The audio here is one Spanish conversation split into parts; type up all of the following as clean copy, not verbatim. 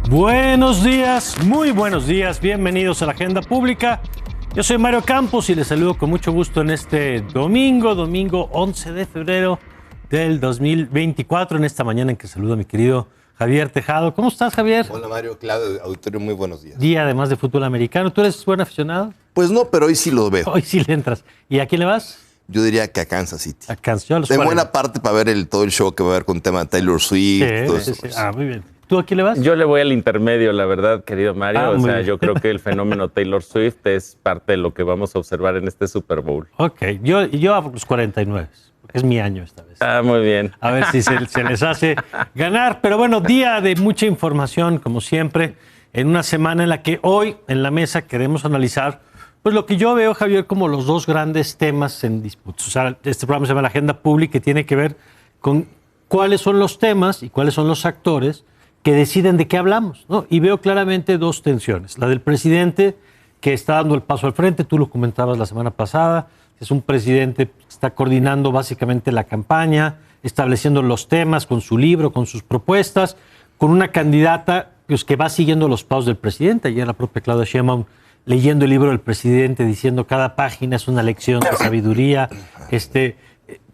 Buenos días, muy buenos días, bienvenidos a la Agenda Pública. Yo soy Mario Campos y les saludo con mucho gusto en este domingo 11 de febrero del 2024, en esta mañana en que saludo a mi querido Javier Tejado. ¿Cómo estás, Javier? Hola, Mario, Claudio, auditorio, muy buenos días. Día además de fútbol americano. ¿Tú eres buen aficionado? Pues no, pero hoy sí lo veo. Hoy sí le entras. ¿Y a quién le vas? Yo diría que a Kansas City. A Kansas. Yo a los de 40. buena parte para ver todo el show que va a haber con tema de Taylor Swift. Todo eso. Sí. Ah, muy bien. ¿Tú a quién le vas? Yo le voy al intermedio, la verdad, querido Mario. O sea, yo creo que el fenómeno Taylor Swift es parte de lo que vamos a observar en este Super Bowl. Ok, yo a los 49, porque es mi año esta vez. Ah, muy bien. A ver si se les hace ganar. Pero bueno, día de mucha información, como siempre, en una semana en la que hoy en la mesa queremos analizar pues lo que yo veo, Javier, como los dos grandes temas en disputa. O sea, este programa se llama La Agenda Pública y tiene que ver con cuáles son los temas y cuáles son los actores que deciden de qué hablamos, ¿no? Y veo claramente dos tensiones. La del presidente, que está dando el paso al frente, tú lo comentabas la semana pasada, es un presidente que está coordinando básicamente la campaña, estableciendo los temas con su libro, con sus propuestas, con una candidata pues, que va siguiendo los pasos del presidente. Ayer la propia Claudia Sheinbaum leyendo el libro del presidente, diciendo cada página es una lección de sabiduría,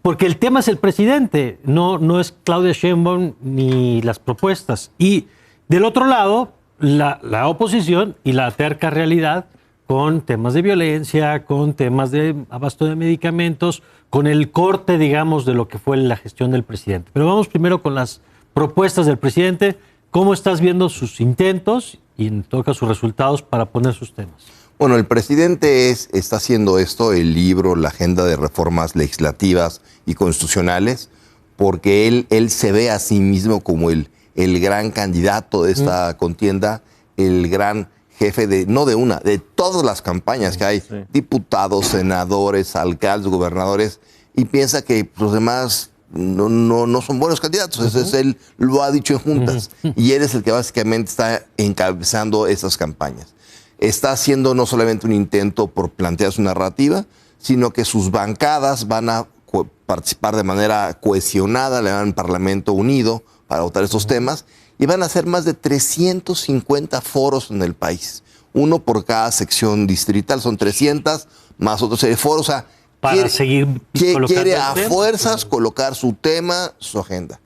porque el tema es el presidente, no es Claudia Sheinbaum ni las propuestas. Y del otro lado, la oposición y la terca realidad con temas de violencia, con temas de abasto de medicamentos, con el corte, digamos, de lo que fue la gestión del presidente. Pero vamos primero con las propuestas del presidente. ¿Cómo estás viendo sus intentos y en todo caso sus resultados para poner sus temas? Bueno, el presidente está haciendo esto, el libro, la agenda de reformas legislativas y constitucionales, porque él se ve a sí mismo como el gran candidato de esta contienda, el gran jefe de todas las campañas que hay, diputados, senadores, alcaldes, gobernadores, y piensa que los demás no son buenos candidatos. Él lo ha dicho en juntas, y él es el que básicamente está encabezando esas campañas. Está haciendo no solamente un intento por plantear su narrativa, sino que sus bancadas van a participar de manera cohesionada, le dan un Parlamento unido para votar estos temas, y van a hacer más de 350 foros en el país, uno por cada sección distrital, son 300 más otros foros. O sea, para seguir quiere a fuerzas colocar su tema, su agenda.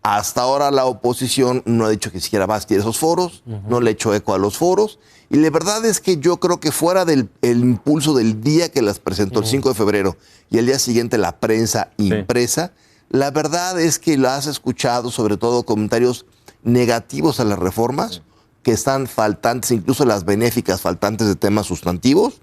Hasta ahora la oposición no ha dicho que siquiera va a asistir a esos foros, no le ha hecho eco a los foros, y la verdad es que yo creo que fuera del impulso del día que las presentó, el 5 de febrero, y el día siguiente la prensa impresa, la verdad es que lo has escuchado, sobre todo comentarios negativos a las reformas, que están faltantes, incluso las benéficas faltantes de temas sustantivos,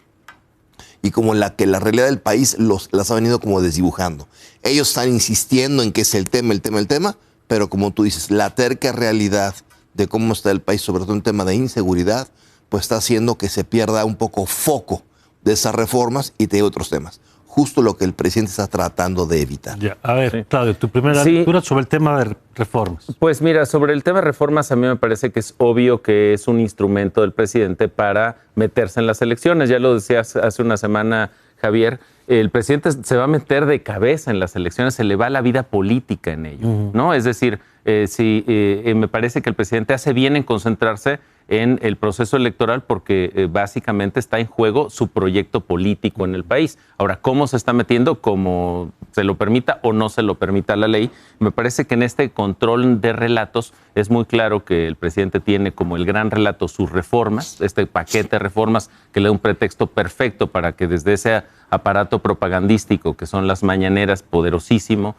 y como la que la realidad del país las ha venido como desdibujando. Ellos están insistiendo en que es el tema, pero como tú dices, la terca realidad de cómo está el país, sobre todo en tema de inseguridad, pues está haciendo que se pierda un poco foco de esas reformas y de otros temas. Justo lo que el presidente está tratando de evitar. Ya, a ver, Claudio, tu primera lectura sobre el tema de reformas. Pues mira, sobre el tema de reformas a mí me parece que es obvio que es un instrumento del presidente para meterse en las elecciones. Ya lo decías hace una semana, Javier, el presidente se va a meter de cabeza en las elecciones, se le va la vida política en ello, ¿no? Es decir, me parece que el presidente hace bien en concentrarse en el proceso electoral porque básicamente está en juego su proyecto político en el país. Ahora, ¿cómo se está metiendo? Como se lo permita o no se lo permita la ley. Me parece que en este control de relatos es muy claro que el presidente tiene como el gran relato sus reformas, este paquete de reformas que le da un pretexto perfecto para que desde ese aparato propagandístico que son las mañaneras, poderosísimo,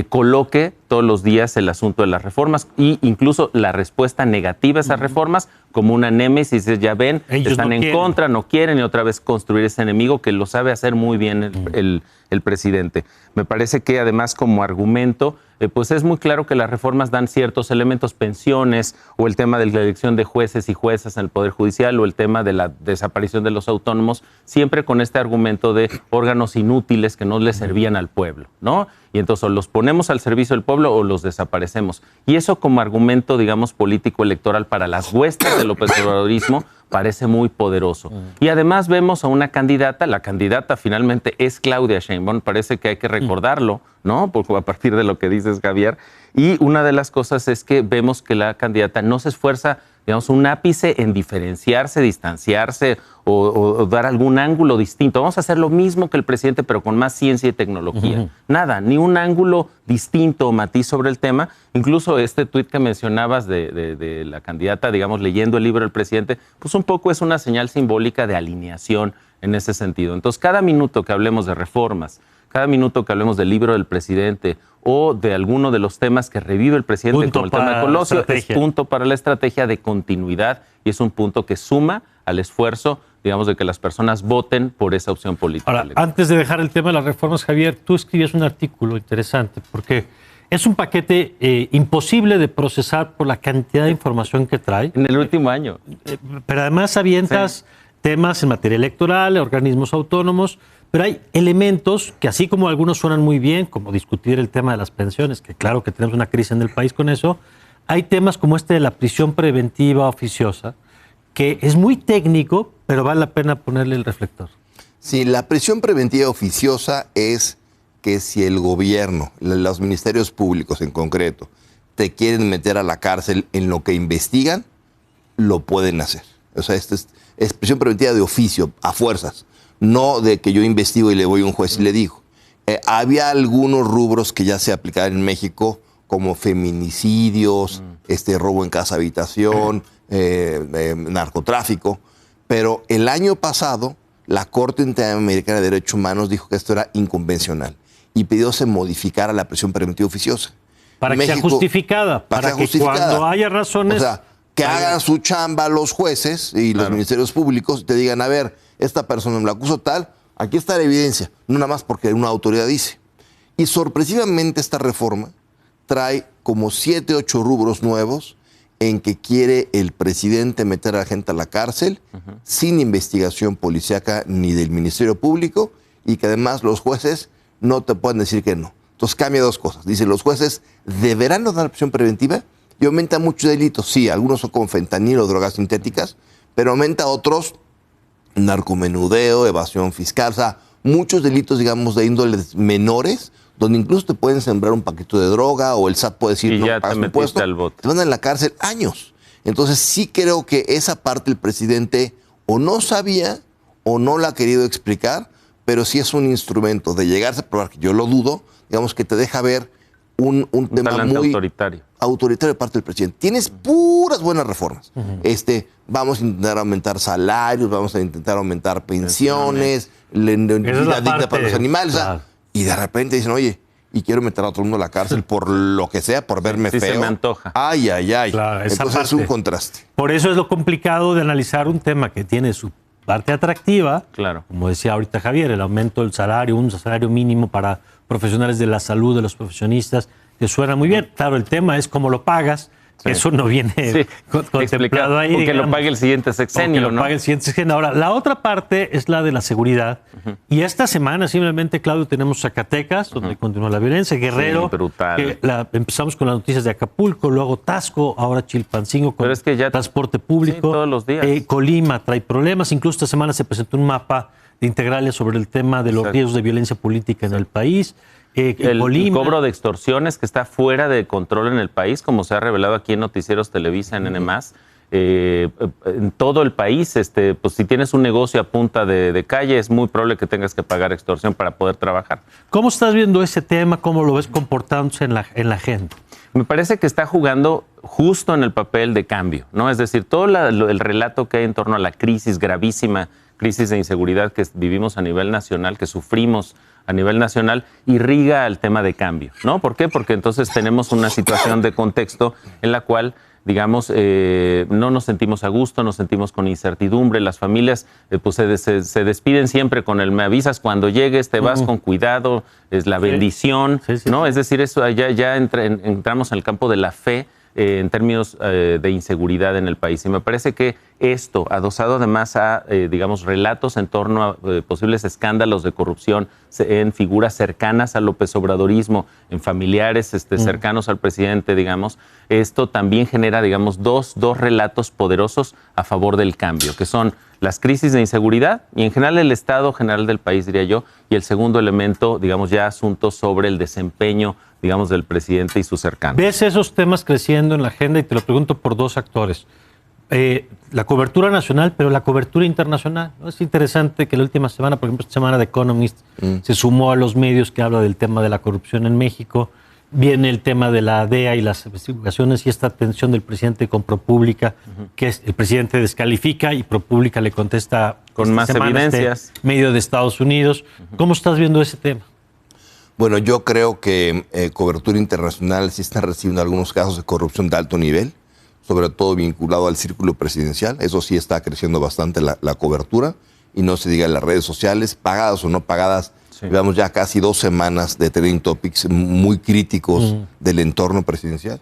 coloque todos los días el asunto de las reformas e incluso la respuesta negativa a esas reformas como una némesis. Ya ven, ellos están en contra, no quieren, y otra vez construir ese enemigo que lo sabe hacer muy bien el presidente. Me parece que además como argumento, pues es muy claro que las reformas dan ciertos elementos, pensiones o el tema de la elección de jueces y juezas en el Poder Judicial o el tema de la desaparición de los autónomos, siempre con este argumento de órganos inútiles que no le servían al pueblo, ¿no? Y entonces o los ponemos al servicio del pueblo o los desaparecemos. Y eso como argumento, digamos, político electoral para las huestes del López Obradorismo parece muy poderoso. Y además vemos a una candidata, la candidata finalmente es Claudia Sheinbaum, parece que hay que recordarlo, ¿no? Porque a partir de lo que dices, Javier. Y una de las cosas es que vemos que la candidata no se esfuerza digamos, un ápice en diferenciarse, distanciarse o dar algún ángulo distinto. Vamos a hacer lo mismo que el presidente, pero con más ciencia y tecnología. Nada, ni un ángulo distinto o matiz sobre el tema. Incluso este tuit que mencionabas de la candidata, digamos, leyendo el libro del presidente, pues un poco es una señal simbólica de alineación en ese sentido. Entonces, cada minuto que hablemos de reformas, cada minuto que hablemos del libro del presidente o de alguno de los temas que revive el presidente, punto como el tema de Colosio, es punto para la estrategia de continuidad y es un punto que suma al esfuerzo, digamos, de que las personas voten por esa opción política. Ahora, antes de dejar el tema de las reformas, Javier, tú escribías un artículo interesante porque es un paquete imposible de procesar por la cantidad de información que trae. En el último año. Pero además avientas temas en materia electoral, organismos autónomos, pero hay elementos que así como algunos suenan muy bien, como discutir el tema de las pensiones, que claro que tenemos una crisis en el país con eso, hay temas como este de la prisión preventiva oficiosa, que es muy técnico, pero vale la pena ponerle el reflector. Sí, la prisión preventiva oficiosa es que si el gobierno, los ministerios públicos en concreto, te quieren meter a la cárcel en lo que investigan, lo pueden hacer. O sea, es prisión preventiva de oficio, a fuerzas. No de que yo investigo y le voy a un juez y le digo. Había algunos rubros que ya se aplicaban en México, como feminicidios, robo en casa habitación, narcotráfico, pero el año pasado la Corte Interamericana de Derechos Humanos dijo que esto era inconvencional y pidió se modificara la prisión preventiva oficiosa. Para que sea justificada, para que cuando haya razones... O sea, que hagan su chamba los jueces y los ministerios públicos y te digan, a ver, esta persona me la acuso tal, aquí está la evidencia, no nada más porque una autoridad dice. Y sorpresivamente esta reforma trae como 7, 8 rubros nuevos en que quiere el presidente meter a la gente a la cárcel sin investigación policíaca ni del Ministerio Público y que además los jueces no te pueden decir que no. Entonces cambia dos cosas. Dice, los jueces deberán dar prisión preventiva y aumenta muchos delitos. Sí, algunos son como fentanilo o drogas sintéticas, pero aumenta otros, narcomenudeo, evasión fiscal, o sea, muchos delitos, digamos, de índoles menores, donde incluso te pueden sembrar un paquete de droga o el SAT puede decir, no pagas tu impuesto, te mandan a la cárcel años. Entonces sí creo que esa parte el presidente o no sabía o no la ha querido explicar, pero sí es un instrumento de llegarse a probar, que yo lo dudo, digamos que te deja ver un tema muy autoritario de parte del presidente. Tienes puras buenas reformas. Vamos a intentar aumentar salarios, vamos a intentar aumentar pensiones, la vida digna para los animales. Claro. Y de repente dicen, oye, y quiero meter a todo el mundo a la cárcel por lo que sea, por verme feo. Se me antoja. Ay, ay, ay. Claro, entonces es un contraste. Por eso es lo complicado de analizar un tema que tiene su parte atractiva, como decía ahorita Javier, el aumento del salario, un salario mínimo para profesionales de la salud, de los profesionistas, que suena muy bien. Claro, el tema es cómo lo pagas. Sí. Eso no viene contemplado ahí. Porque lo pague el siguiente sexenio, ¿no? Pague el siguiente sexenio. Ahora, la otra parte es la de la seguridad. Y esta semana, simplemente, Claudio, tenemos Zacatecas, donde continúa la violencia, Guerrero. Sí, brutal. Empezamos con las noticias de Acapulco, luego Tasco, ahora Chilpancingo con transporte público. Sí, todos los días. Colima trae problemas. Incluso esta semana se presentó un mapa de integrales sobre el tema de los riesgos de violencia política en el país. El cobro de extorsiones que está fuera de control en el país, como se ha revelado aquí en Noticieros Televisa, en N+. En todo el país, pues si tienes un negocio a punta de calle, es muy probable que tengas que pagar extorsión para poder trabajar. ¿Cómo estás viendo ese tema? ¿Cómo lo ves comportándose en la gente? Me parece que está jugando justo en el papel de cambio, ¿no? Es decir, todo el relato que hay en torno a la crisis gravísima, crisis de inseguridad que vivimos a nivel nacional, que sufrimos a nivel nacional, irriga al tema de cambio, ¿no? ¿Por qué? Porque entonces tenemos una situación de contexto en la cual, digamos, no nos sentimos a gusto, nos sentimos con incertidumbre, las familias pues se despiden siempre con el me avisas cuando llegues, te vas con cuidado, es la bendición, ¿no? Es decir, eso ya entramos en el campo de la fe, en términos de inseguridad en el país. Y me parece que esto, adosado además a, digamos, relatos en torno a posibles escándalos de corrupción en figuras cercanas al López Obradorismo, en familiares cercanos al presidente, digamos, esto también genera, digamos, dos relatos poderosos a favor del cambio, que son las crisis de inseguridad y en general el estado general del país, diría yo, y el segundo elemento, digamos, ya asuntos sobre el desempeño, digamos, del presidente y sus cercanos. ¿Ves esos temas creciendo en la agenda? Y te lo pregunto por dos actores. la cobertura nacional, pero la cobertura internacional, ¿no? Es interesante que la última semana, por ejemplo, esta semana The Economist se sumó a los medios que habla del tema de la corrupción en México. Viene el tema de la DEA y las investigaciones y esta tensión del presidente con ProPublica, que el presidente descalifica y ProPublica le contesta con más evidencias. Medio de Estados Unidos. ¿Cómo estás viendo ese tema? Bueno, yo creo que cobertura internacional sí está recibiendo algunos casos de corrupción de alto nivel, sobre todo vinculado al círculo presidencial. Eso sí está creciendo bastante la cobertura, y no se diga en las redes sociales, pagadas o no pagadas. Sí. Llevamos ya casi 2 semanas de trending topics muy críticos del entorno presidencial.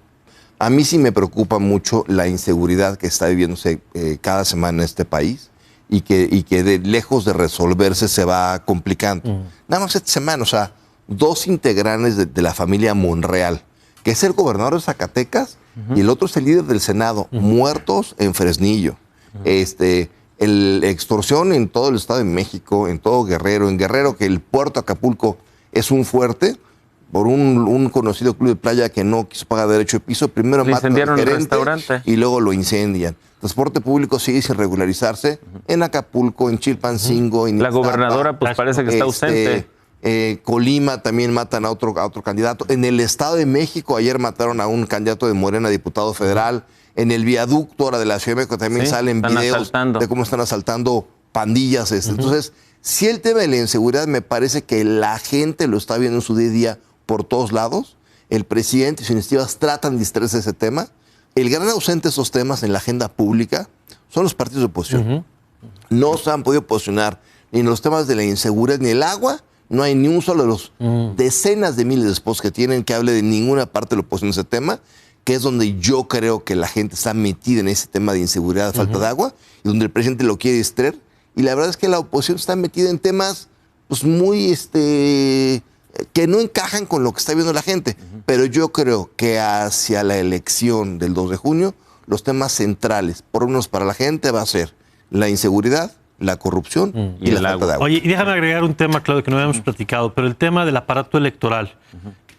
A mí sí me preocupa mucho la inseguridad que está viviéndose cada semana en este país y que lejos de resolverse se va complicando. Nada más esta semana, o sea, 2 integrantes de la familia Monreal, que es el gobernador de Zacatecas y el otro es el líder del Senado, muertos en Fresnillo. El extorsión en todo el Estado de México, en todo Guerrero, en Guerrero, que el puerto Acapulco es un fuerte, por un conocido club de playa que no quiso pagar derecho de piso, primero matan al gerente restaurante y luego lo incendian. Transporte público sigue sin regularizarse en Acapulco, en Chilpancingo, en la gobernadora pues parece que está ausente. Colima también matan a otro candidato. En el Estado de México ayer mataron a un candidato de Morena, diputado federal. En el viaducto ahora de la Ciudad de México también salen videos de cómo están asaltando pandillas. Entonces, si el tema de la inseguridad me parece que la gente lo está viendo en su día a día por todos lados. El presidente y sus iniciativas tratan de distraerse de ese tema. El gran ausente de esos temas en la agenda pública son los partidos de oposición. No se han podido posicionar ni en los temas de la inseguridad ni el agua. No hay ni un solo de los decenas de miles de spots que tienen que hable de ninguna parte de la oposición de ese tema, que es donde yo creo que la gente está metida en ese tema de inseguridad, de falta de agua, y donde el presidente lo quiere distraer. Y la verdad es que la oposición está metida en temas pues muy que no encajan con lo que está viendo la gente. Pero yo creo que hacia la elección del 2 de junio, los temas centrales, por lo menos para la gente, va a ser la inseguridad, la corrupción y la falta de agua. Oye, y déjame agregar un tema, Claudio, que no habíamos platicado, pero el tema del aparato electoral,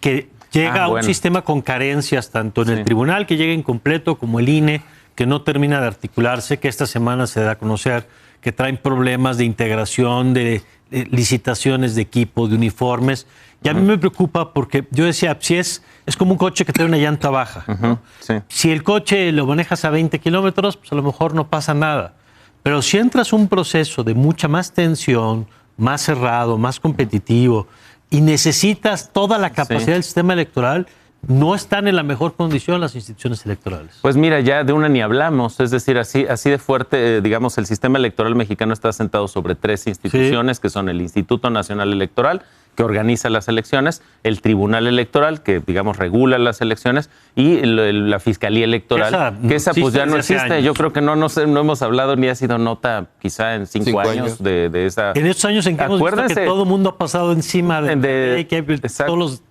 que llega a un sistema con carencias, tanto en el tribunal, que llega incompleto, como el INE, que no termina de articularse, que esta semana se da a conocer que traen problemas de integración, de licitaciones de equipo, de uniformes. Y a mí me preocupa porque yo decía, si es como un coche que trae una llanta baja, ¿no? Si el coche lo manejas a 20 kilómetros, pues a lo mejor no pasa nada. Pero si entras un proceso de mucha más tensión, más cerrado, más competitivo, y necesitas toda la capacidad del sistema electoral, no están en la mejor condición las instituciones electorales. Pues mira, ya de una ni hablamos, es decir, así de fuerte, digamos, el sistema electoral mexicano está sentado sobre 3 instituciones, que son el Instituto Nacional Electoral, que organiza las elecciones, el Tribunal Electoral, que, digamos, regula las elecciones, y la Fiscalía Electoral, que esa pues ya no existe. Yo creo que no hemos hablado ni ha sido nota quizá en 5 años de esa... En estos años en que hemos visto que todo el mundo ha pasado encima de que hay todos los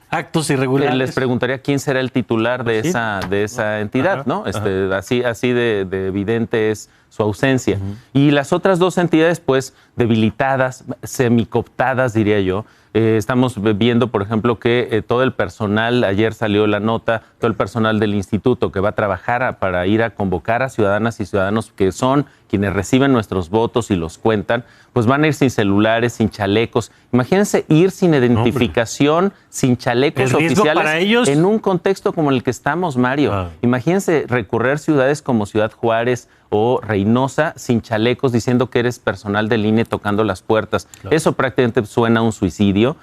actos irregulares. Les preguntaría quién será el titular de esa entidad, ¿no? Así de evidente es su ausencia. Y las otras 2 entidades, pues, debilitadas, semicooptadas, diría yo. Estamos viendo, por ejemplo, que todo el personal, ayer salió la nota, todo el personal del instituto que va a trabajar para ir a convocar a ciudadanas y ciudadanos que son quienes reciben nuestros votos y los cuentan, pues van a ir sin celulares, sin chalecos. Imagínense ir sin identificación, sin chalecos oficiales para ellos en un contexto como el que estamos, Mario. Imagínense recorrer ciudades como Ciudad Juárez o Reynosa sin chalecos, diciendo que eres personal del INE tocando las puertas. Eso prácticamente suena a un suicidio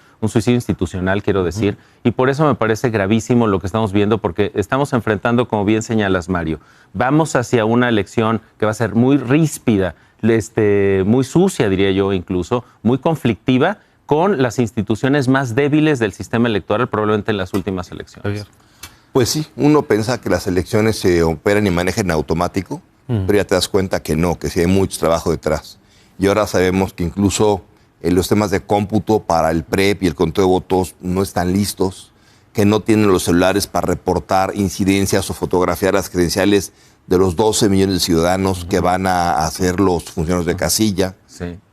institucional, quiero decir, y por eso me parece gravísimo lo que estamos viendo, porque estamos enfrentando, como bien señalas, Mario, vamos hacia una elección que va a ser muy ríspida, muy sucia, diría yo, incluso, muy conflictiva, con las instituciones más débiles del sistema electoral, probablemente en las últimas elecciones. Pues sí, uno piensa que las elecciones se operan y manejan en automático, pero ya te das cuenta que no, que sí hay mucho trabajo detrás. Y ahora sabemos que incluso los temas de cómputo para el PREP y el conteo de votos no están listos, que no tienen los celulares para reportar incidencias o fotografiar las credenciales de los 12 millones de ciudadanos que van a hacer los funcionarios de casilla,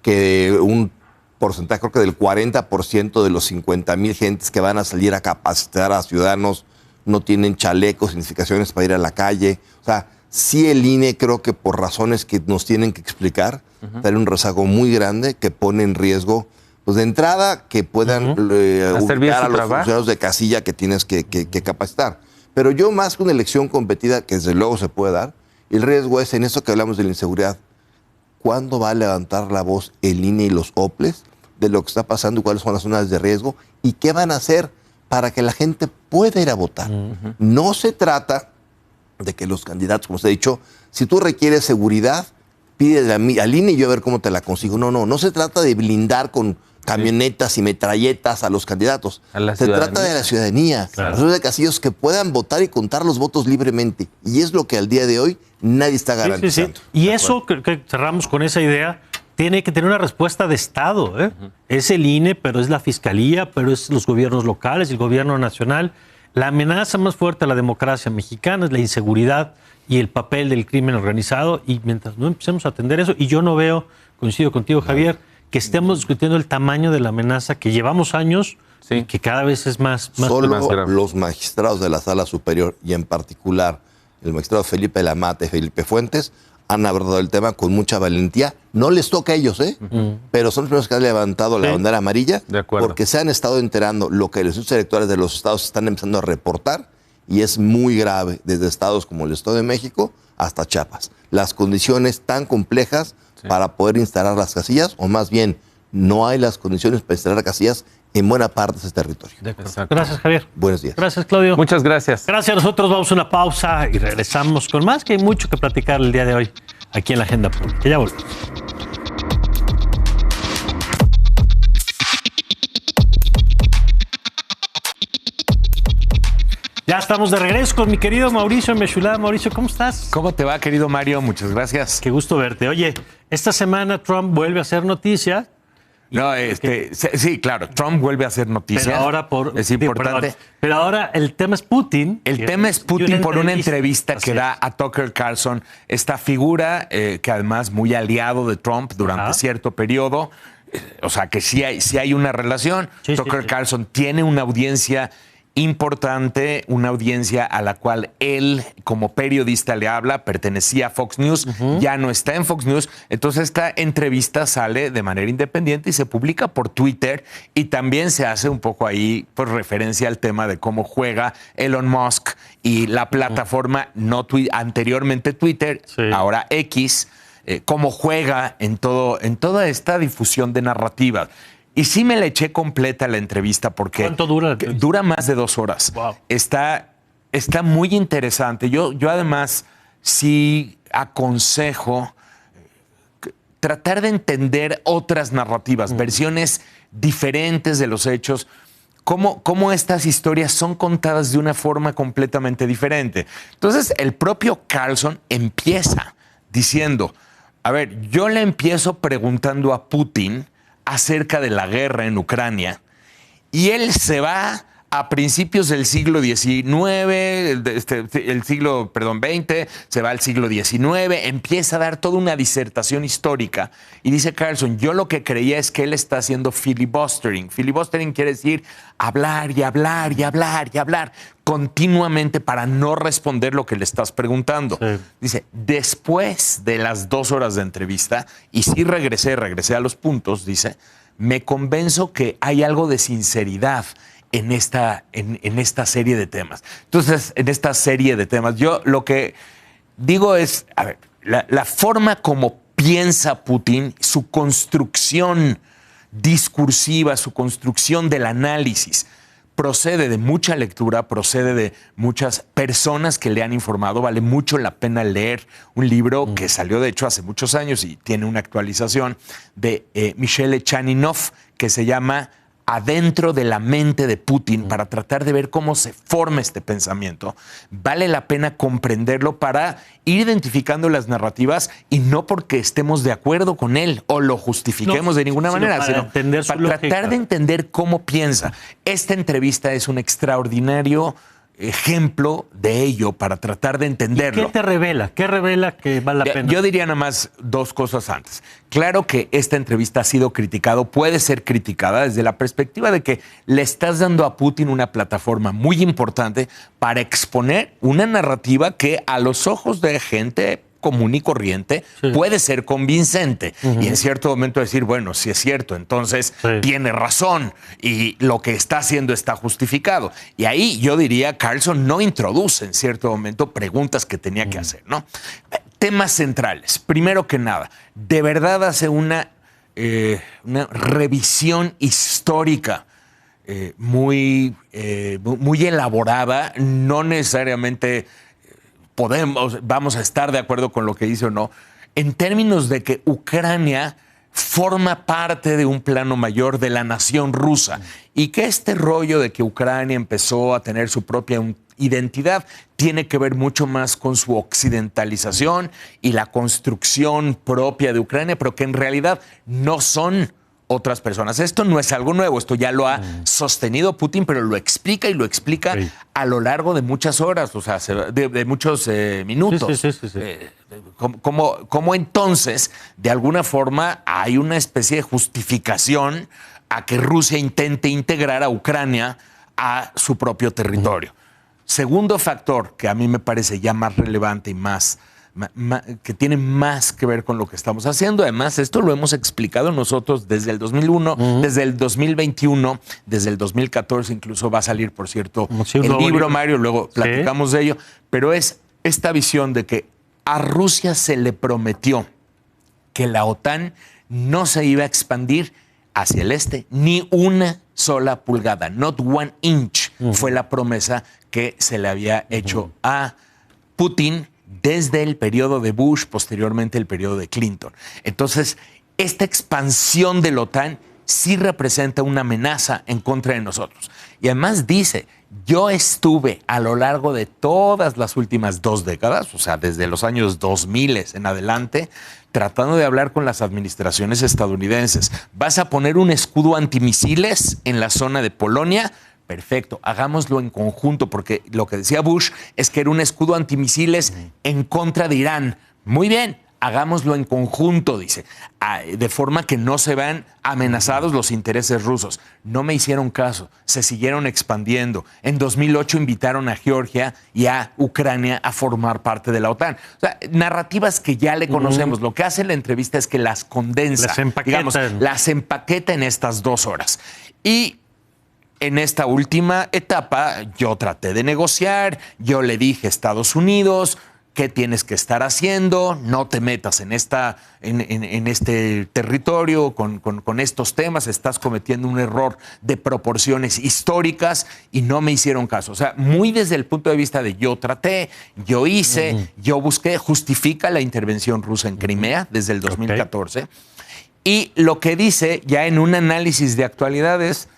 que un porcentaje, creo que del 40% de los 50,000 gentes que van a salir a capacitar a ciudadanos no tienen chalecos, identificaciones para ir a la calle. O sea, Sí, el INE creo que por razones que nos tienen que explicar, trae un rezago muy grande que pone en riesgo, pues de entrada, que puedan ubicar a los funcionarios de casilla que tienes que capacitar. Pero yo, más que una elección competida, que desde luego se puede dar, el riesgo es en esto que hablamos de la inseguridad. ¿Cuándo va a levantar la voz el INE y los OPLES de lo que está pasando y cuáles son las zonas de riesgo? ¿Y qué van a hacer para que la gente pueda ir a votar? No se trata de que los candidatos, como se ha dicho, si tú requieres seguridad, pídele al INE y yo a ver cómo te la consigo. No se trata de blindar con camionetas y metralletas a los candidatos. Se trata de la ciudadanía, los de casillos que puedan votar y contar los votos libremente. Y es lo que al día de hoy nadie está garantizando. Y eso, que cerramos con esa idea, tiene que tener una respuesta de Estado. Es el INE, pero es la Fiscalía, pero es los gobiernos locales y el gobierno nacional. La amenaza más fuerte a la democracia mexicana es la inseguridad y el papel del crimen organizado. Y mientras no empecemos a atender eso, y yo no veo, coincido contigo, Javier, que estemos discutiendo el tamaño de la amenaza que llevamos años y que cada vez es más Solo grave. Los magistrados de la Sala Superior y en particular el magistrado Felipe Lamata y Felipe Fuentes han abordado el tema con mucha valentía. No les toca a ellos, pero son los primeros que han levantado la bandera amarilla porque se han estado enterando lo que los institutos electorales de los estados están empezando a reportar y es muy grave, desde estados como el Estado de México hasta Chiapas. Las condiciones tan complejas para poder instalar las casillas, o más bien, no hay las condiciones para instalar casillas en buena parte de ese territorio. Gracias, Javier. Buenos días. Gracias, Claudio. Muchas gracias. Gracias. Nosotros vamos a una pausa y regresamos con más, que hay mucho que platicar el día de hoy aquí en la Agenda Pública. Ya volvemos. Ya estamos de regreso con mi querido Mauricio Mechulá. Mauricio, ¿cómo estás? ¿Cómo te va, querido Mario? Muchas gracias. Qué gusto verte. Oye, esta semana Trump vuelve a hacer noticia. No, sí, claro, Trump vuelve a hacer noticia. Pero ahora es importante. Pero ahora el tema es Putin. El tema es Putin por una entrevista que da a Tucker Carlson, esta figura que además muy aliado de Trump durante cierto periodo. O sea, que sí hay una relación. Tucker Carlson tiene una audiencia importante, una audiencia a la cual él como periodista le habla, pertenecía a Fox News, ya no está en Fox News, entonces esta entrevista sale de manera independiente y se publica por Twitter y también se hace un poco ahí pues referencia al tema de cómo juega Elon Musk y la plataforma anteriormente Twitter, ahora X, cómo juega en toda esta difusión de narrativas. Y sí me la eché completa la entrevista porque... ¿Cuánto dura? Dura más de 2 horas. Wow. Está muy interesante. Yo además sí aconsejo tratar de entender otras narrativas, versiones diferentes de los hechos, cómo estas historias son contadas de una forma completamente diferente. Entonces, el propio Carlson empieza diciendo, a ver, yo le empiezo preguntando a Putin acerca de la guerra en Ucrania y él se va a principios del siglo XIX, XX, se va al siglo XIX, empieza a dar toda una disertación histórica y dice Carlson, yo lo que creía es que él está haciendo filibustering. Filibustering quiere decir hablar y hablar y hablar y hablar continuamente para no responder lo que le estás preguntando. Dice, después de las 2 horas de entrevista, y sí regresé a los puntos, dice, me convenzo que hay algo de sinceridad en esta serie de temas. Entonces, en esta serie de temas, yo lo que digo es, a ver, la forma como piensa Putin, su construcción discursiva, su construcción del análisis, procede de mucha lectura, procede de muchas personas que le han informado. Vale mucho la pena leer un libro que salió, de hecho, hace muchos años y tiene una actualización de Michelle Chaninov que se llama Adentro de la mente de Putin, para tratar de ver cómo se forma este pensamiento. Vale la pena comprenderlo para ir identificando las narrativas y no porque estemos de acuerdo con él o lo justifiquemos de ninguna manera, sino para tratar de entender cómo piensa. Esta entrevista es un extraordinario ejemplo de ello para tratar de entenderlo. ¿Qué te revela? ¿Qué revela que vale la pena? Yo diría nada más dos cosas antes. Claro que esta entrevista ha sido criticado, puede ser criticada desde la perspectiva de que le estás dando a Putin una plataforma muy importante para exponer una narrativa que a los ojos de gente común y corriente puede ser convincente. Y en cierto momento decir, bueno, si es cierto, entonces tiene razón y lo que está haciendo está justificado. Y ahí yo diría, Carlson no introduce en cierto momento preguntas que tenía que hacer, ¿no? Temas centrales. Primero que nada, de verdad hace una revisión histórica muy elaborada, no necesariamente vamos a estar de acuerdo con lo que dice o no, en términos de que Ucrania forma parte de un plano mayor de la nación rusa y que este rollo de que Ucrania empezó a tener su propia identidad tiene que ver mucho más con su occidentalización y la construcción propia de Ucrania, pero que en realidad no son otras personas. Esto no es algo nuevo, esto ya lo ha sostenido Putin, pero lo explica y lo explica a lo largo de muchas horas, o sea, de muchos minutos. Sí. Como entonces, de alguna forma, hay una especie de justificación a que Rusia intente integrar a Ucrania a su propio territorio. Segundo factor, que a mí me parece ya más relevante y que tiene más que ver con lo que estamos haciendo. Además, esto lo hemos explicado nosotros desde el 2001, desde el 2021, desde el 2014, incluso va a salir, por cierto, el libro, Mario, luego platicamos de ello, pero es esta visión de que a Rusia se le prometió que la OTAN no se iba a expandir hacia el este ni una sola pulgada, not one inch, fue la promesa que se le había hecho a Putin desde el periodo de Bush, posteriormente el periodo de Clinton. Entonces, esta expansión de la OTAN sí representa una amenaza en contra de nosotros. Y además dice, yo estuve a lo largo de todas las últimas 2 décadas, o sea, desde los años 2000 en adelante, tratando de hablar con las administraciones estadounidenses. ¿Vas a poner un escudo antimisiles en la zona de Polonia? Perfecto, hagámoslo en conjunto, porque lo que decía Bush es que era un escudo antimisiles en contra de Irán. Muy bien, hagámoslo en conjunto, dice, de forma que no se vean amenazados los intereses rusos. No me hicieron caso, se siguieron expandiendo. En 2008 invitaron a Georgia y a Ucrania a formar parte de la OTAN. O sea, narrativas que ya le conocemos. Lo que hace la entrevista es que las condensa, las empaqueta en estas 2 horas. Y en esta última etapa yo traté de negociar, yo le dije a Estados Unidos, ¿qué tienes que estar haciendo? No te metas en este territorio con estos temas, estás cometiendo un error de proporciones históricas y no me hicieron caso. O sea, muy desde el punto de vista de yo traté, yo hice, yo busqué, justifica la intervención rusa en Crimea desde el 2014. Y lo que dice ya en un análisis de actualidades,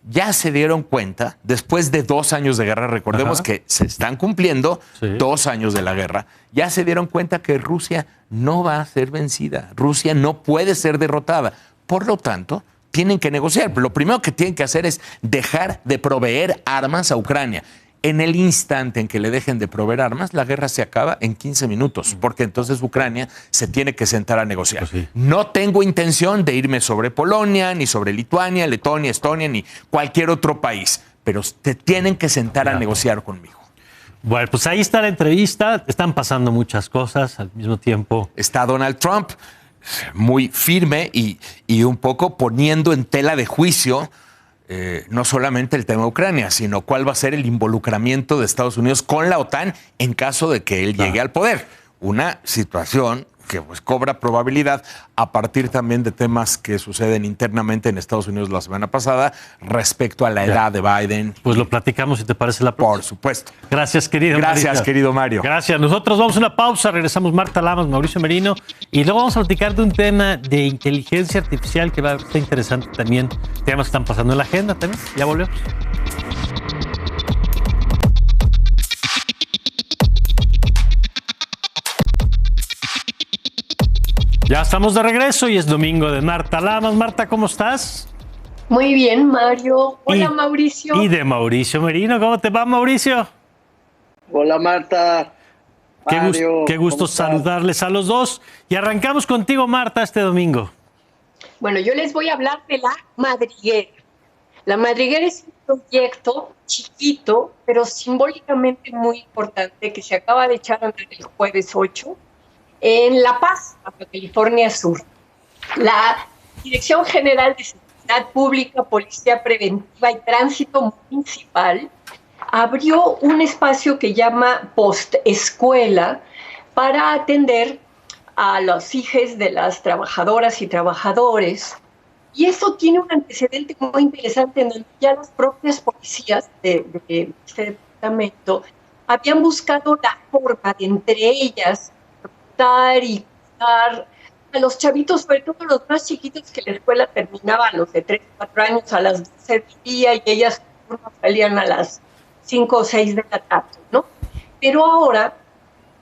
ya se dieron cuenta, después de 2 años de guerra, recordemos que se están cumpliendo 2 años de la guerra, ya se dieron cuenta que Rusia no va a ser vencida, Rusia no puede ser derrotada. Por lo tanto, tienen que negociar. Pero lo primero que tienen que hacer es dejar de proveer armas a Ucrania. En el instante en que le dejen de proveer armas, la guerra se acaba en 15 minutos, porque entonces Ucrania se tiene que sentar a negociar. No tengo intención de irme sobre Polonia, ni sobre Lituania, Letonia, Estonia, ni cualquier otro país, pero te tienen que sentar a negociar conmigo. Bueno, pues ahí está la entrevista. Están pasando muchas cosas al mismo tiempo. Está Donald Trump muy firme y un poco poniendo en tela de juicio no solamente el tema de Ucrania, sino cuál va a ser el involucramiento de Estados Unidos con la OTAN en caso de que él llegue al poder. Una situación que pues cobra probabilidad a partir también de temas que suceden internamente en Estados Unidos la semana pasada respecto a la edad de Biden. Pues lo platicamos, si te parece, la próxima. Por supuesto. Gracias, querido. Gracias, querido Mario. Gracias. Nosotros vamos a una pausa, regresamos Marta Lamas, Mauricio Merino, y luego vamos a platicar de un tema de inteligencia artificial que va a estar interesante también. Temas que están pasando en la agenda también. Ya volvemos. Ya estamos de regreso y es domingo de Marta Lamas. Marta, ¿cómo estás? Muy bien, Mario. Hola, Mauricio. Y de Mauricio Merino. ¿Cómo te va, Mauricio? Hola Marta. Qué gusto saludarles a los dos. Y arrancamos contigo, Marta, este domingo. Bueno, yo les voy a hablar de la madriguera. La madriguera es un proyecto chiquito, pero simbólicamente muy importante, que se acaba de echar a andar el jueves 8 en La Paz, Baja California Sur. La Dirección General de Seguridad Pública, Policía Preventiva y Tránsito Municipal abrió un espacio que llama Postescuela para atender a los hijos de las trabajadoras y trabajadores. Y eso tiene un antecedente muy interesante en donde ya las propias policías de este departamento habían buscado la forma de entre ellas dar y dar a los chavitos, sobre todo los más chiquitos, que la escuela terminaba a los de 3 o 4 años a las 12 del día y ellas salían a las 5 o 6 de la tarde, ¿no? Pero ahora,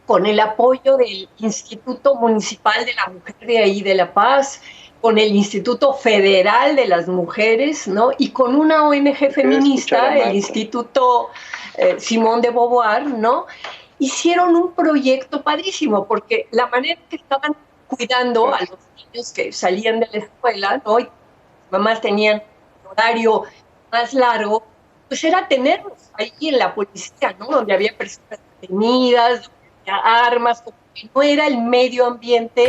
con el apoyo del Instituto Municipal de la Mujer de ahí de La Paz, con el Instituto Federal de las Mujeres, ¿no? Y con una ONG feminista, el Instituto Simón de Beauvoir, ¿no? Hicieron un proyecto padrísimo, porque la manera que estaban cuidando a los niños que salían de la escuela, ¿no? Y las mamás tenían un horario más largo, pues era tenerlos ahí en la policía, ¿no? Donde había personas detenidas, donde había armas, porque no era el medio ambiente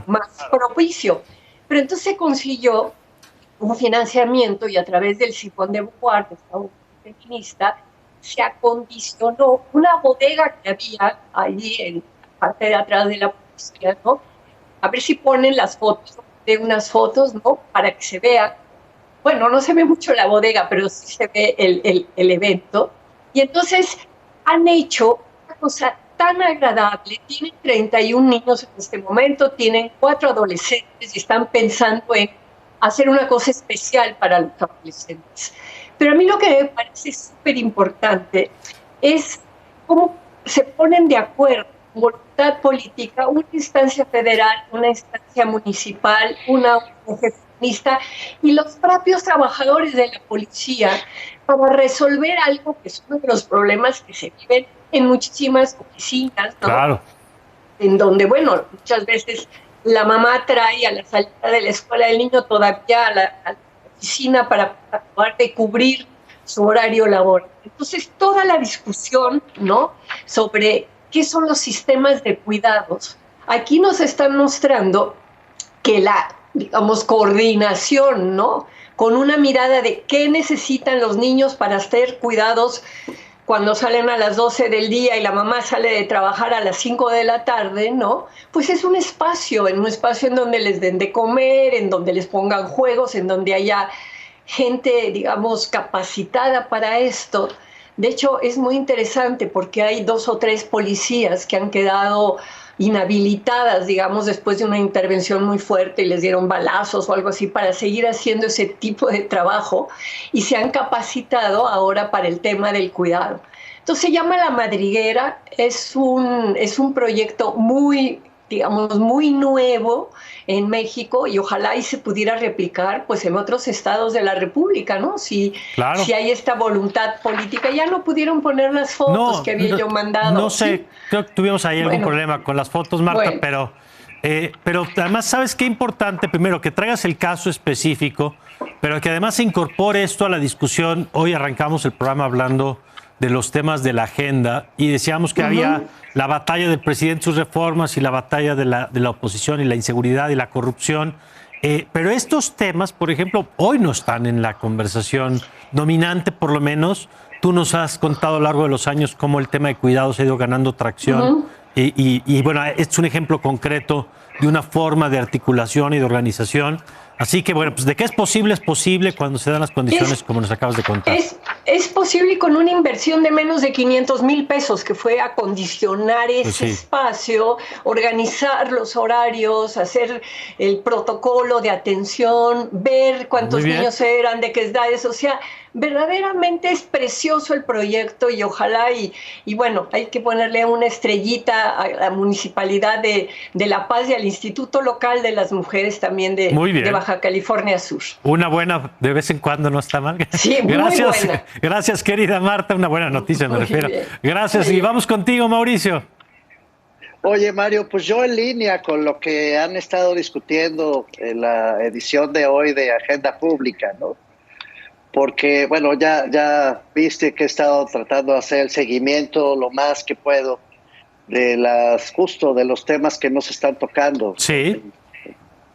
más propicio. Pero entonces se consiguió un financiamiento y a través del Simón de Beauvoir, de esta feminista, se acondicionó una bodega que había ahí en la parte de atrás de la policía, ¿no? A ver si ponen las fotos, de unas fotos, ¿no? Para que se vea. Bueno, no se ve mucho la bodega, pero sí se ve el evento. Y entonces han hecho una cosa tan agradable. Tienen 31 niños en este momento, tienen 4 adolescentes y están pensando en hacer una cosa especial para los adolescentes. Pero a mí lo que me parece súper importante es cómo se ponen de acuerdo, voluntad política, una instancia federal, una instancia municipal, una ONG feminista y los propios trabajadores de la policía para resolver algo que es uno de los problemas que se viven en muchísimas oficinas, ¿no? Claro. En donde, bueno, muchas veces la mamá trae a la salida de la escuela del niño todavía a la oficina para acabar de cubrir su horario laboral. Entonces, toda la discusión, ¿no?, sobre qué son los sistemas de cuidados, aquí nos están mostrando que la, digamos, coordinación, ¿no?, con una mirada de qué necesitan los niños para ser cuidados cuando salen a las 12 del día y la mamá sale de trabajar a las 5 de la tarde, ¿no? Pues es un espacio en donde les den de comer, en donde les pongan juegos, en donde haya gente, digamos, capacitada para esto. De hecho, es muy interesante porque hay 2 o 3 policías que han quedado inhabilitadas, digamos, después de una intervención muy fuerte y les dieron balazos o algo así para seguir haciendo ese tipo de trabajo y se han capacitado ahora para el tema del cuidado. Entonces se llama La Madriguera, es un proyecto muy, digamos, muy nuevo en México y ojalá y se pudiera replicar pues en otros estados de la República, ¿no? Si hay esta voluntad política. Ya no pudieron poner las fotos que había yo mandado. No sé, ¿sí? creo que tuvimos ahí algún problema con las fotos, Marta, pero además, ¿sabes qué importante? Primero, que traigas el caso específico, pero que además se incorpore esto a la discusión. Hoy arrancamos el programa hablando de los temas de la agenda y decíamos que había la batalla del presidente, sus reformas y la batalla de la oposición y la inseguridad y la corrupción. Pero estos temas, por ejemplo, hoy no están en la conversación dominante, por lo menos. Tú nos has contado a lo largo de los años cómo el tema de cuidados ha ido ganando tracción. Y bueno, es un ejemplo concreto de una forma de articulación y de organización. Así que, bueno, pues de qué es posible cuando se dan las condiciones como nos acabas de contar. Es posible con una inversión de menos de 500,000 pesos, que fue acondicionar ese espacio, organizar los horarios, hacer el protocolo de atención, ver cuántos niños eran, de qué edades, o sea, verdaderamente es precioso el proyecto y ojalá y bueno, hay que ponerle una estrellita a la Municipalidad de La Paz y al Instituto Local de las Mujeres también de Baja California Sur. Una buena, de vez en cuando no está mal. Sí, muy gracias, buena. Gracias, querida Marta, una buena noticia me refiero. Bien. Gracias y vamos contigo, Mauricio. Oye, Mario, pues yo en línea con lo que han estado discutiendo en la edición de hoy de Agenda Pública, ¿no? Porque, bueno, ya viste que he estado tratando de hacer el seguimiento lo más que puedo de justo de los temas que no se están tocando. Sí.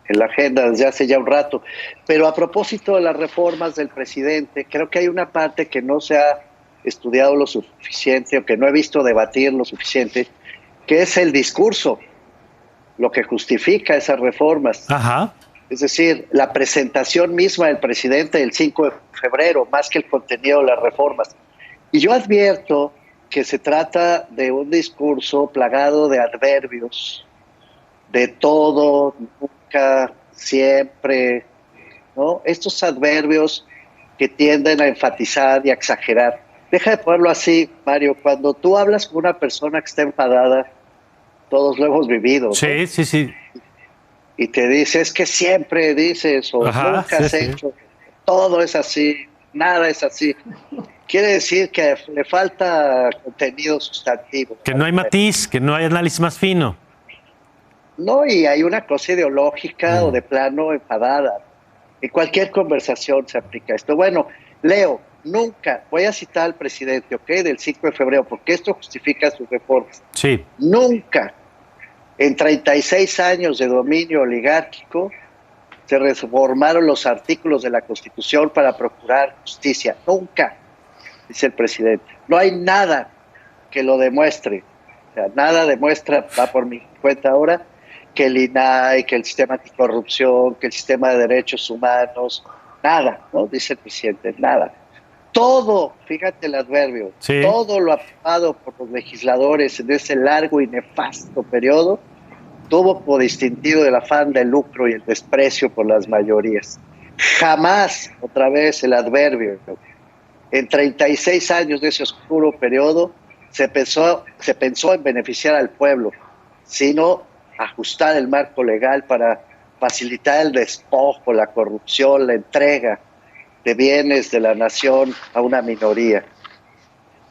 En la agenda desde hace ya un rato. Pero a propósito de las reformas del presidente, creo que hay una parte que no se ha estudiado lo suficiente o que no he visto debatir lo suficiente, que es el discurso, lo que justifica esas reformas. Ajá. Es decir, la presentación misma del presidente el 5 de febrero, más que el contenido de las reformas. Y yo advierto que se trata de un discurso plagado de adverbios, de todo, nunca, siempre, ¿no? Estos adverbios que tienden a enfatizar y a exagerar. Deja de ponerlo así, Mario, cuando tú hablas con una persona que está enfadada, todos lo hemos vivido, ¿no? Sí, sí, sí. Y te dice, es que siempre dices, o Ajá, nunca has hecho, todo es así, nada es así. Quiere decir que le falta contenido sustantivo. Que no hay matiz, que no hay análisis más fino. No, y hay una cosa ideológica o de plano enfadada. En cualquier conversación se aplica esto. Bueno, Leo, nunca, voy a citar al presidente, ¿ok? Del 5 de febrero, porque esto justifica sus reformas. Sí. Nunca, en 36 años de dominio oligárquico, se reformaron los artículos de la Constitución para procurar justicia. Nunca, dice el presidente. No hay nada que lo demuestre. O sea, nada demuestra, va por mi cuenta ahora, que el INAI, que el sistema anticorrupción, que el sistema de derechos humanos, nada, ¿no? Dice el presidente, nada. Todo, fíjate el adverbio, sí, todo lo aprobado por los legisladores en ese largo y nefasto periodo tuvo por distintivo el afán de lucro y el desprecio por las mayorías. Jamás, otra vez el adverbio, en 36 años de ese oscuro periodo se pensó en beneficiar al pueblo, sino ajustar el marco legal para facilitar el despojo, la corrupción, la entrega de bienes de la nación a una minoría.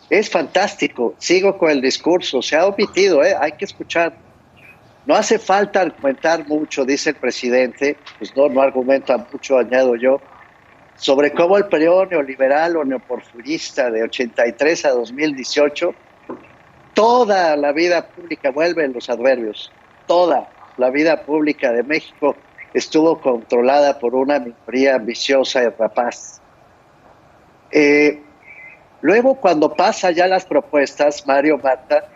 Es fantástico, sigo con el discurso, se ha omitido, hay que escuchar. No hace falta argumentar mucho, dice el presidente, pues no argumenta mucho, añado yo, sobre cómo el periodo neoliberal o neoporfirista de 83 a 2018, toda la vida pública, vuelven los adverbios, toda la vida pública de México estuvo controlada por una minoría ambiciosa y rapaz. Luego, cuando pasa ya las propuestas, Mario, Marta,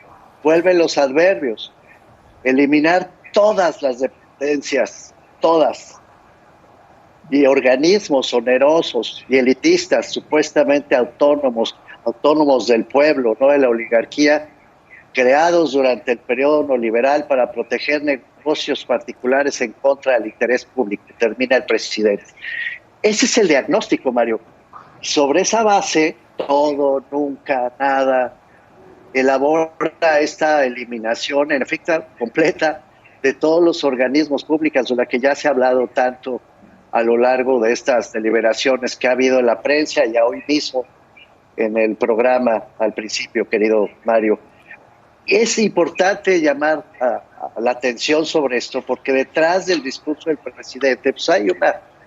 vuelven los adverbios. Eliminar todas las dependencias, todas, y organismos onerosos y elitistas, supuestamente autónomos del pueblo, no de la oligarquía, creados durante el periodo neoliberal para proteger negocios particulares en contra del interés público, termina el presidente. Ese es el diagnóstico, Mario. Sobre esa base, todo, nunca, nada, elabora esta eliminación, en efecto, completa de todos los organismos públicos de la que ya se ha hablado tanto a lo largo de estas deliberaciones que ha habido en la prensa y hoy mismo en el programa al principio, querido Mario. Es importante llamar a la atención sobre esto porque detrás del discurso del presidente pues hay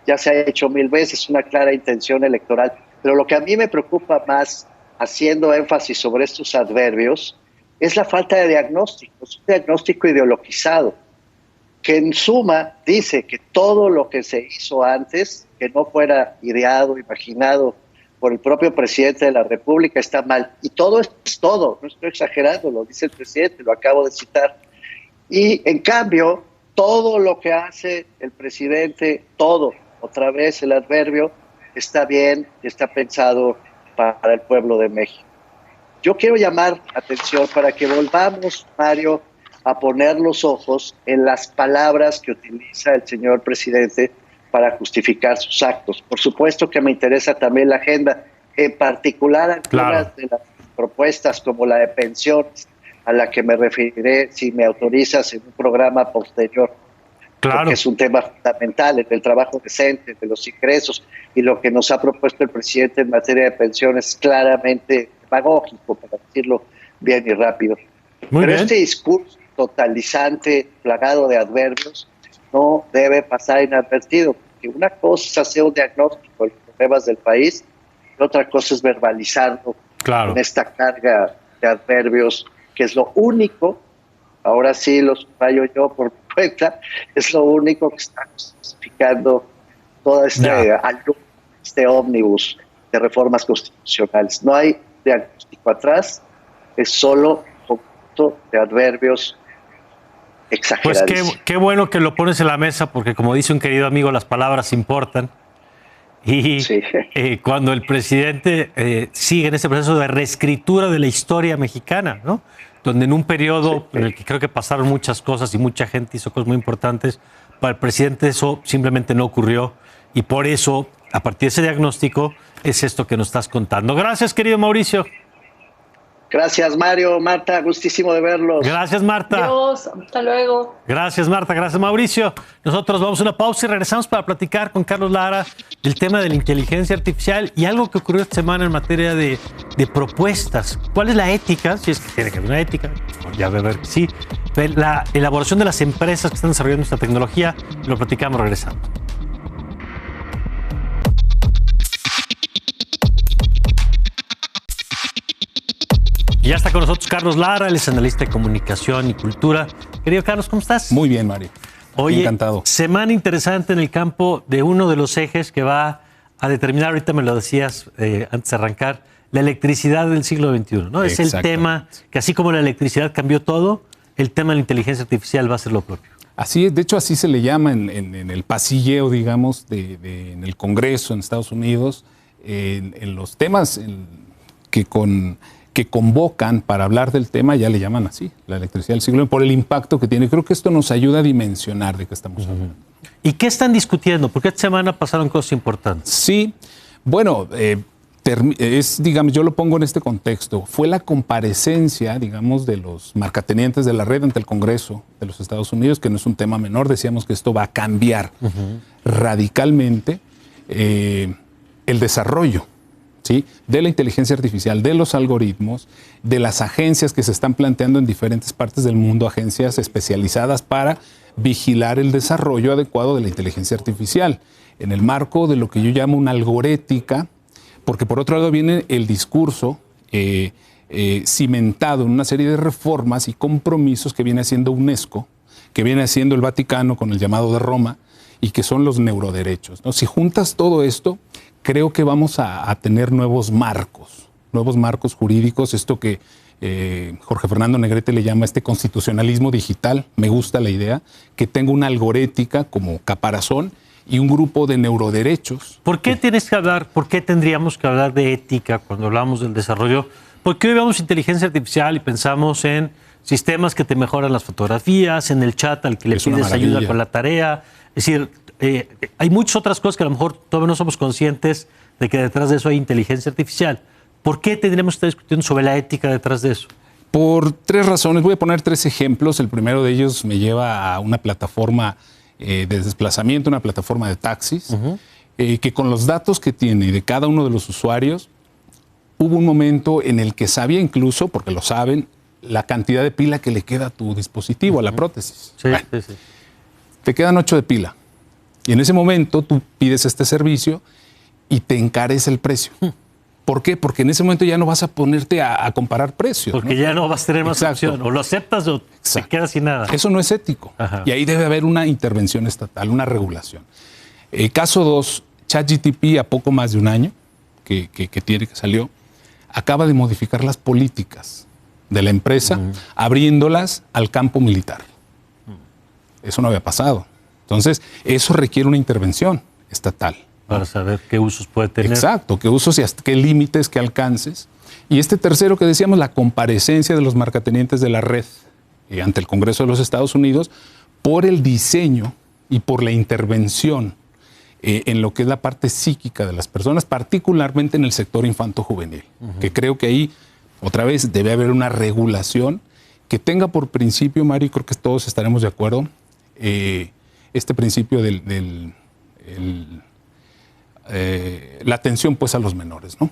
ya se ha hecho 1000 veces, una clara intención electoral, pero lo que a mí me preocupa más, haciendo énfasis sobre estos adverbios, es la falta de diagnóstico, es un diagnóstico ideologizado, que en suma dice que todo lo que se hizo antes, que no fuera ideado, imaginado por el propio presidente de la República, está mal. Y todo es todo, no estoy exagerando, lo dice el presidente, lo acabo de citar. Y en cambio, todo lo que hace el presidente, todo, otra vez el adverbio, está bien y está pensado para el pueblo de México. Yo quiero llamar atención para que volvamos, Mario, a poner los ojos en las palabras que utiliza el señor presidente para justificar sus actos. Por supuesto que me interesa también la agenda en particular algunas Claro. de las propuestas como la de pensiones, a la que me referiré, si me autorizas, en un programa posterior. Claro. Porque es un tema fundamental, el del trabajo decente, de los ingresos, y lo que nos ha propuesto el presidente en materia de pensiones es claramente demagógico, para decirlo bien y rápido. Muy Pero bien. este discurso totalizante, plagado de adverbios, no debe pasar inadvertido, porque una cosa es hacer un diagnóstico de los problemas del país, y otra cosa es verbalizarlo Claro. con esta carga de adverbios, que es lo único, ahora sí lo subrayo yo por mi cuenta, es lo único que está justificando toda este ómnibus de reformas constitucionales. No hay diagnóstico atrás, es solo un conjunto de adverbios Pues exagerados. qué bueno que lo pones en la mesa, porque como dice un querido amigo, las palabras importan. Y Sí. cuando el presidente sigue en ese proceso de reescritura de la historia mexicana, ¿no? Donde en un periodo en el que creo que pasaron muchas cosas y mucha gente hizo cosas muy importantes, para el presidente eso simplemente no ocurrió. Y por eso, a partir de ese diagnóstico, es esto que nos estás contando. Gracias, querido Mauricio. Gracias, Mario, Marta, gustísimo de verlos. Gracias, Marta. Adiós, hasta luego. Gracias, Marta. Gracias, Mauricio. Nosotros vamos a una pausa y regresamos para platicar con Carlos Lara del tema de la inteligencia artificial y algo que ocurrió esta semana en materia de propuestas. ¿Cuál es la ética? Si es que tiene que haber una ética, ya voy a ver que sí. Pero la elaboración de las empresas que están desarrollando esta tecnología, lo platicamos regresando. Y ya está con nosotros Carlos Lara, él es analista de comunicación y cultura. Querido Carlos, ¿cómo estás? Muy bien, Mario. Oye, encantado. semana interesante en el campo de uno de los ejes que va a determinar, ahorita me lo decías antes de arrancar, la electricidad del siglo XXI, ¿no? Es el tema que así como la electricidad cambió todo, el tema de la inteligencia artificial va a ser lo propio. Así es, de hecho así se le llama en el pasilleo, digamos, en el Congreso en Estados Unidos, en los temas que convocan para hablar del tema, ya le llaman así, la electricidad del siglo XXI, por el impacto que tiene. Creo que esto nos ayuda a dimensionar de qué estamos hablando. ¿Y qué están discutiendo? Porque esta semana pasaron cosas importantes. Sí, bueno, digamos, yo lo pongo en este contexto. Fue la comparecencia, digamos, de los marcatenientes de la red ante el Congreso de los Estados Unidos, que no es un tema menor. Decíamos que esto va a cambiar radicalmente el desarrollo, ¿sí?, de la inteligencia artificial, de los algoritmos, de las agencias que se están planteando en diferentes partes del mundo, agencias especializadas para vigilar el desarrollo adecuado de la inteligencia artificial, en el marco de lo que yo llamo una algorética, porque por otro lado viene el discurso cimentado en una serie de reformas y compromisos que viene haciendo UNESCO, que viene haciendo el Vaticano con el llamado de Roma, y que son los neuroderechos, ¿no? Si juntas todo esto, creo que vamos a tener nuevos marcos jurídicos, esto que Jorge Fernando Negrete le llama este constitucionalismo digital. Me gusta la idea, que tenga una algorética como caparazón y un grupo de neuroderechos. ¿Por qué tendríamos que hablar de ética cuando hablamos del desarrollo? Porque hoy vemos inteligencia artificial y pensamos en sistemas que te mejoran las fotografías, en el chat al que le pides ayuda con la tarea. Es decir, hay muchas otras cosas que a lo mejor todavía no somos conscientes de que detrás de eso hay inteligencia artificial. ¿Por qué tendríamos que estar discutiendo sobre la ética detrás de eso? Por tres razones. Voy a poner tres ejemplos. El primero de ellos me lleva a una plataforma de desplazamiento, una plataforma de taxis, que con los datos que tiene de cada uno de los usuarios, hubo un momento en el que sabía incluso, porque lo saben, la cantidad de pila que le queda a tu dispositivo, a la prótesis. Sí, bueno, sí. Te quedan 8 de pila. Y en ese momento tú pides este servicio y te encarece el precio. ¿Por qué? Porque en ese momento ya no vas a ponerte a comparar precios. Porque ya no vas a tener más opción. O lo aceptas o te quedas sin nada. Eso no es ético. Ajá. Y ahí debe haber una intervención estatal, una regulación. Caso 2, ChatGPT, a poco más de un año que salió, acaba de modificar las políticas de la empresa, abriéndolas al campo militar. Eso no había pasado. Entonces, eso requiere una intervención estatal. Para saber qué usos puede tener. Exacto, qué usos y hasta qué límites, qué alcances. Y este tercero que decíamos, la comparecencia de los marcatenientes de la red ante el Congreso de los Estados Unidos por el diseño y por la intervención en lo que es la parte psíquica de las personas, particularmente en el sector infanto-juvenil, que creo que ahí, otra vez, debe haber una regulación que tenga por principio, Mario, y creo que todos estaremos de acuerdo, este principio la atención pues a los menores, ¿no?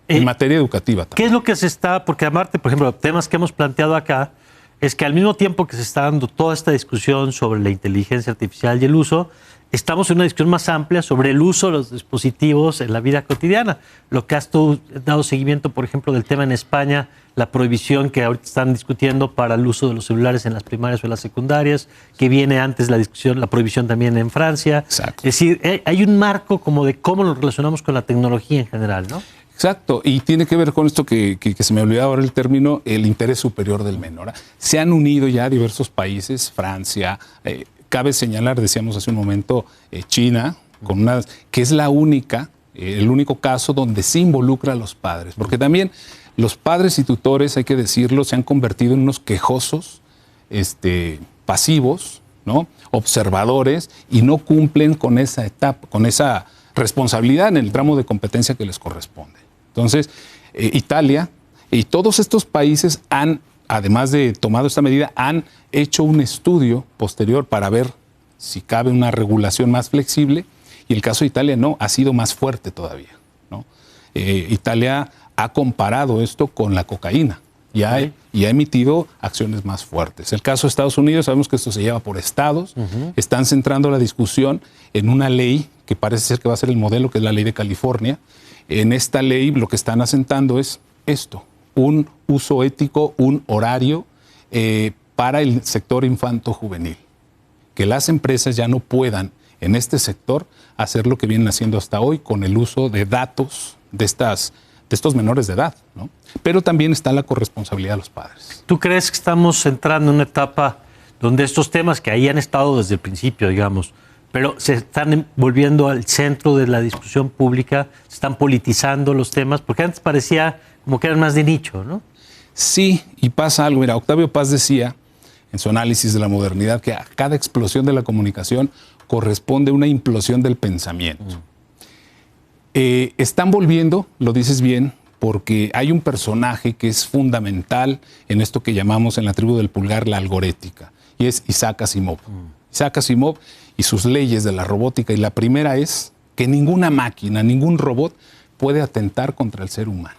En materia educativa también. ¿Qué es lo que se está, porque aparte, por ejemplo, temas que hemos planteado acá, es que al mismo tiempo que se está dando toda esta discusión sobre la inteligencia artificial y el uso, estamos en una discusión más amplia sobre el uso de los dispositivos en la vida cotidiana. Lo que has tú dado seguimiento, por ejemplo, del tema en España, la prohibición que ahorita están discutiendo para el uso de los celulares en las primarias o en las secundarias, que viene antes la discusión, la prohibición también en Francia. Exacto. Es decir, hay un marco como de cómo nos relacionamos con la tecnología en general, ¿no? Exacto, y tiene que ver con esto que se me olvidaba ahora el término, el interés superior del menor. Se han unido ya diversos países, Francia, cabe señalar, decíamos hace un momento, China, que es el único caso donde se involucra a los padres, porque también los padres y tutores, hay que decirlo, se han convertido en unos quejosos, pasivos, ¿no? Observadores, y no cumplen con esa etapa, con esa responsabilidad en el tramo de competencia que les corresponde. Entonces, Italia y todos estos países han, además de tomado esta medida, han hecho un estudio posterior para ver si cabe una regulación más flexible, y el caso de Italia no, ha sido más fuerte todavía, ¿no? Italia ha comparado esto con la cocaína y ha emitido acciones más fuertes. El caso de Estados Unidos, sabemos que esto se lleva por estados, están centrando la discusión en una ley que parece ser que va a ser el modelo, que es la ley de California. En esta ley lo que están asentando es esto, un uso ético, un horario para el sector infanto-juvenil. Que las empresas ya no puedan en este sector hacer lo que vienen haciendo hasta hoy con el uso de datos de estos menores de edad, ¿no? Pero también está la corresponsabilidad de los padres. ¿Tú crees que estamos entrando en una etapa donde estos temas que ahí han estado desde el principio, digamos, pero se están volviendo al centro de la discusión pública, se están politizando los temas? Porque antes parecía como que eran más de nicho, ¿no? Sí, y pasa algo. Mira, Octavio Paz decía en su análisis de la modernidad que a cada explosión de la comunicación corresponde una implosión del pensamiento. Están volviendo, lo dices bien, porque hay un personaje que es fundamental en esto que llamamos en la tribu del pulgar la algorética, y es Isaac Asimov. Isaac Asimov y sus leyes de la robótica, y la primera es que ninguna máquina, ningún robot puede atentar contra el ser humano.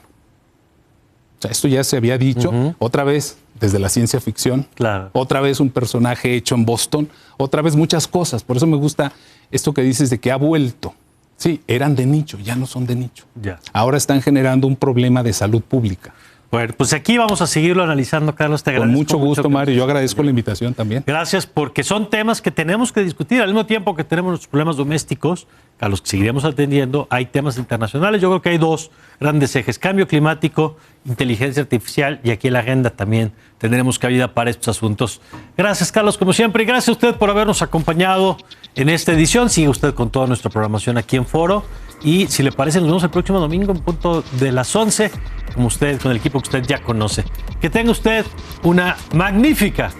O sea, esto ya se había dicho, otra vez desde la ciencia ficción, claro. Otra vez un personaje hecho en Boston, otra vez muchas cosas. Por eso me gusta esto que dices de que ha vuelto. Sí, eran de nicho, ya no son de nicho. Ya. Ahora están generando un problema de salud pública. Bueno, pues aquí vamos a seguirlo analizando, Carlos. Te agradezco. Con mucho gusto, Mario. Yo agradezco la invitación también. Gracias, porque son temas que tenemos que discutir. Al mismo tiempo que tenemos los problemas domésticos, a los que seguiremos atendiendo, hay temas internacionales. Yo creo que hay dos grandes ejes: cambio climático, inteligencia artificial, y aquí en la agenda también tendremos cabida para estos asuntos. Gracias, Carlos, como siempre, y gracias a usted por habernos acompañado en esta edición. Sigue usted con toda nuestra programación aquí en Foro, y si le parece, nos vemos el próximo domingo en punto de las 11, como usted, con el equipo que usted ya conoce. Que tenga usted una magnífica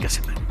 semana.